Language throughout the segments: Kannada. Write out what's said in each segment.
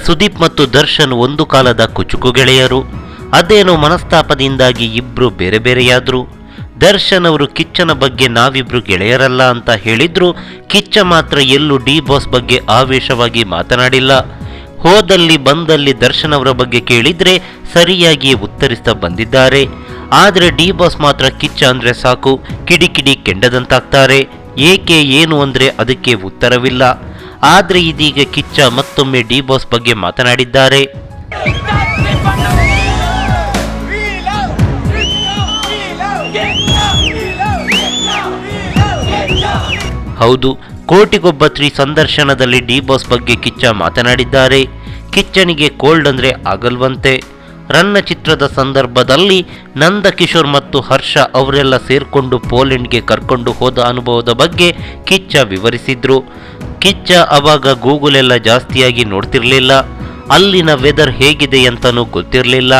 ಸುದೀಪ್ ಮತ್ತು ದರ್ಶನ್ ಒಂದು ಕಾಲದ ಕುಚುಕು ಗೆಳೆಯರು. ಅದೇನೋ ಮನಸ್ತಾಪದಿಂದಾಗಿ ಇಬ್ರು ಬೇರೆ ಬೇರೆಯಾದ್ರು. ದರ್ಶನ್ ಅವರು ಕಿಚ್ಚನ ಬಗ್ಗೆ ನಾವಿಬ್ರು ಗೆಳೆಯರಲ್ಲ ಅಂತ ಹೇಳಿದ್ರು. ಕಿಚ್ಚ ಮಾತ್ರ ಎಲ್ಲೂ ಡಿ ಬಾಸ್ ಬಗ್ಗೆ ಆವೇಶವಾಗಿ ಮಾತನಾಡಿಲ್ಲ. ಹೋದಲ್ಲಿ ಬಂದಲ್ಲಿ ದರ್ಶನ್ ಅವರ ಬಗ್ಗೆ ಕೇಳಿದ್ರೆ ಸರಿಯಾಗಿ ಉತ್ತರಿಸ್ತಾ ಬಂದಿದ್ದಾರೆ. ಆದರೆ ಡಿ ಬಾಸ್ ಮಾತ್ರ ಕಿಚ್ಚ ಅಂದ್ರೆ ಸಾಕು ಕಿಡಿಕಿಡಿ ಕೆಂಡದಂತಾಗ್ತಾರೆ. ಏಕೆ ಏನು ಅಂದ್ರೆ ಅದಕ್ಕೆ ಉತ್ತರವಿಲ್ಲ. ಆದರೆ ಇದೀಗ ಕಿಚ್ಚ ಮತ್ತೊಮ್ಮೆ ಡಿ ಬಾಸ್ ಬಗ್ಗೆ ಮಾತನಾಡಿದ್ದಾರೆ. ಹೌದು, ಕೋಟಿಗೊಬ್ಬ 3 ಸಂದರ್ಶನದಲ್ಲಿ ಡಿ ಬಾಸ್ ಬಗ್ಗೆ ಕಿಚ್ಚ ಮಾತನಾಡಿದ್ದಾರೆ. ಕಿಚ್ಚನಿಗೆ ಕೋಲ್ಡ್ ಅಂದ್ರೆ ಆಗಲ್ವಂತೆ. ರನ್ನ ಚಿತ್ರದ ಸಂದರ್ಭದಲ್ಲಿ ನಂದಕಿಶೋರ್ ಮತ್ತು ಹರ್ಷ ಅವರೆಲ್ಲ ಸೇರ್ಕೊಂಡು ಪೋಲೆಂಡ್ಗೆ ಕರ್ಕೊಂಡು ಹೋದ ಅನುಭವದ ಬಗ್ಗೆ ಕಿಚ್ಚ ವಿವರಿಸಿದ್ರು. ಕಿಚ್ಚ ಅವಾಗ ಗೂಗಲ್ ಎಲ್ಲ ಜಾಸ್ತಿಯಾಗಿ ನೋಡ್ತಿರ್ಲಿಲ್ಲ. ಅಲ್ಲಿನ ವೆದರ್ ಹೇಗಿದೆ ಅಂತನೂ ಗೊತ್ತಿರಲಿಲ್ಲ.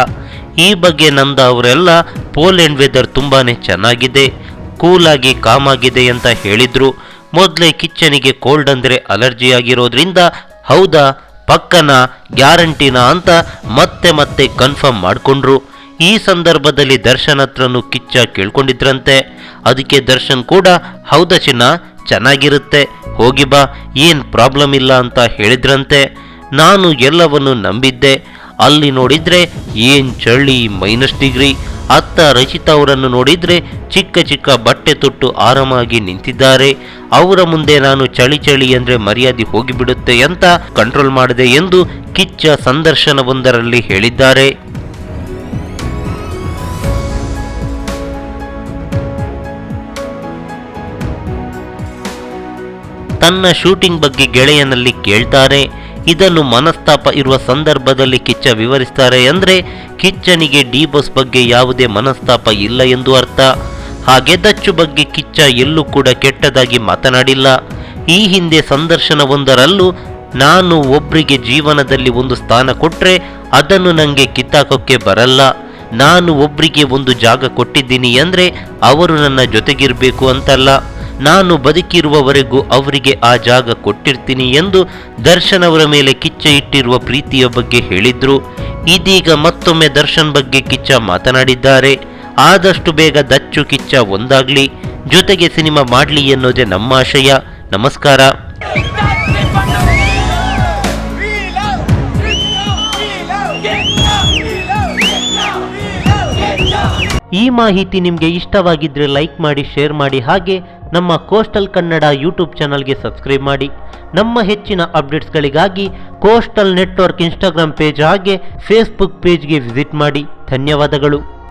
ಈ ಬಗ್ಗೆ ನಂದ ಅವರೆಲ್ಲ ಪೋಲೆಂಡ್ ವೆದರ್ ತುಂಬಾನೇ ಚೆನ್ನಾಗಿದೆ, ಕೂಲಾಗಿ ಕಾಮಾಗಿದೆ ಅಂತ ಹೇಳಿದ್ರು. ಮೊದಲೇ ಕಿಚ್ಚನಿಗೆ ಕೋಲ್ಡ್ ಅಂದ್ರೆ ಅಲರ್ಜಿ ಆಗಿರೋದ್ರಿಂದ ಹೌದಾ ಪಕ್ಕನ ಗ್ಯಾರಂಟಿನಾ ಅಂತ ಮತ್ತೆ ಮತ್ತೆ ಕನ್ಫರ್ಮ್ ಮಾಡಿಕೊಂಡ್ರು. ಈ ಸಂದರ್ಭದಲ್ಲಿ ದರ್ಶನ್ ಹತ್ರನೂ ಕಿಚ್ಚ ಕೇಳ್ಕೊಂಡಿದ್ರಂತೆ. ಅದಕ್ಕೆ ದರ್ಶನ್ ಕೂಡ ಹೌದಾ ಚಿನ್ನ, ಚೆನ್ನಾಗಿರುತ್ತೆ, ಹೋಗಿ ಬಾ, ಏನು ಪ್ರಾಬ್ಲಮ್ ಇಲ್ಲ ಅಂತ ಹೇಳಿದ್ರಂತೆ. ನಾನು ಎಲ್ಲವನ್ನು ನಂಬಿದ್ದೆ. ಅಲ್ಲಿ ನೋಡಿದ್ರೆ ಏನ್ ಚಳಿ, -ಡಿಗ್ರಿ. ಅತ್ತ ರಚಿತಾ ಅವರನ್ನು ನೋಡಿದ್ರೆ ಚಿಕ್ಕ ಚಿಕ್ಕ ಬಟ್ಟೆ ತೊಟ್ಟು ಆರಾಮಾಗಿ ನಿಂತಿದ್ದಾರೆ. ಅವರ ಮುಂದೆ ನಾನು ಚಳಿ ಚಳಿ ಅಂದ್ರೆ ಮರ್ಯಾದೆ ಹೋಗಿಬಿಡುತ್ತೆ ಅಂತ ಕಂಟ್ರೋಲ್ ಮಾಡಿದೆ ಎಂದು ಕಿಚ್ಚ ಸಂದರ್ಶನವೊಂದರಲ್ಲಿ ಹೇಳಿದ್ದಾರೆ. ತನ್ನ ಶೂಟಿಂಗ್ ಬಗ್ಗೆ ಗೆಳೆಯನಲ್ಲಿ ಕೇಳ್ತಾರೆ. ಇದನ್ನು ಮನಸ್ತಾಪ ಇರುವ ಸಂದರ್ಭದಲ್ಲಿ ಕಿಚ್ಚ ವಿವರಿಸ್ತಾರೆ. ಅಂದ್ರೆ ಕಿಚ್ಚನಿಗೆ ಡಿ ಬಾಸ್ ಬಗ್ಗೆ ಯಾವುದೇ ಮನಸ್ತಾಪ ಇಲ್ಲ ಎಂದು ಅರ್ಥ. ಹಾಗೆ ದಚ್ಚು ಬಗ್ಗೆ ಕಿಚ್ಚ ಎಲ್ಲೂ ಕೂಡ ಕೆಟ್ಟದಾಗಿ ಮಾತನಾಡಿಲ್ಲ. ಈ ಹಿಂದೆ ಸಂದರ್ಶನವೊಂದರಲ್ಲೂ ನಾನು ಒಬ್ರಿಗೆ ಜೀವನದಲ್ಲಿ ಒಂದು ಸ್ಥಾನ ಕೊಟ್ರೆ ಅದನ್ನು ನನಗೆ ಕಿತ್ತಾಕೋಕ್ಕೆ ಬರಲ್ಲ. ನಾನು ಒಬ್ರಿಗೆ ಒಂದು ಜಾಗ ಕೊಟ್ಟಿದ್ದೀನಿ ಅಂದ್ರೆ ಅವರು ನನ್ನ ಜೊತೆಗಿರಬೇಕು ಅಂತಲ್ಲ, ನಾನು ಬದುಕಿರುವವರೆಗೂ ಅವರಿಗೆ ಆ ಜಾಗ ಕೊಟ್ಟಿರ್ತೀನಿ ಎಂದು ದರ್ಶನ್ ಅವರ ಮೇಲೆ ಕಿಚ್ಚ ಇಟ್ಟಿರುವ ಪ್ರೀತಿಯ ಬಗ್ಗೆ ಹೇಳಿದ್ರು. ಇದೀಗ ಮತ್ತೊಮ್ಮೆ ದರ್ಶನ್ ಬಗ್ಗೆ ಕಿಚ್ಚ ಮಾತನಾಡಿದ್ದಾರೆ. ಆದಷ್ಟು ಬೇಗ ದಚ್ಚು ಕಿಚ್ಚ ಒಂದಾಗ್ಲಿ, ಜೊತೆಗೆ ಸಿನಿಮಾ ಮಾಡ್ಲಿ ಎನ್ನುವುದೇ ನಮ್ಮ ಆಶಯ. ನಮಸ್ಕಾರ. ಈ ಮಾಹಿತಿ ನಿಮಗೆ ಇಷ್ಟವಾಗಿದ್ರೆ ಲೈಕ್ ಮಾಡಿ, ಶೇರ್ ಮಾಡಿ, ಹಾಗೆ ನಮ್ಮ ಕೋಸ್ಟಲ್ ಕನ್ನಡ ಯೂಟ್ಯೂಬ್ ಚಾನಲ್ಗೆ ಸಬ್ಸ್ಕ್ರೈಬ್ ಮಾಡಿ. ನಮ್ಮ ಹೆಚ್ಚಿನ ಅಪ್ಡೇಟ್ಸ್ಗಳಿಗಾಗಿ ಕೋಸ್ಟಲ್ ನೆಟ್ವರ್ಕ್ ಇನ್ಸ್ಟಾಗ್ರಾಮ್ ಪೇಜ್ ಹಾಗೆ ಫೇಸ್ಬುಕ್ ಪೇಜ್ಗೆ ವಿಸಿಟ್ ಮಾಡಿ. ಧನ್ಯವಾದಗಳು.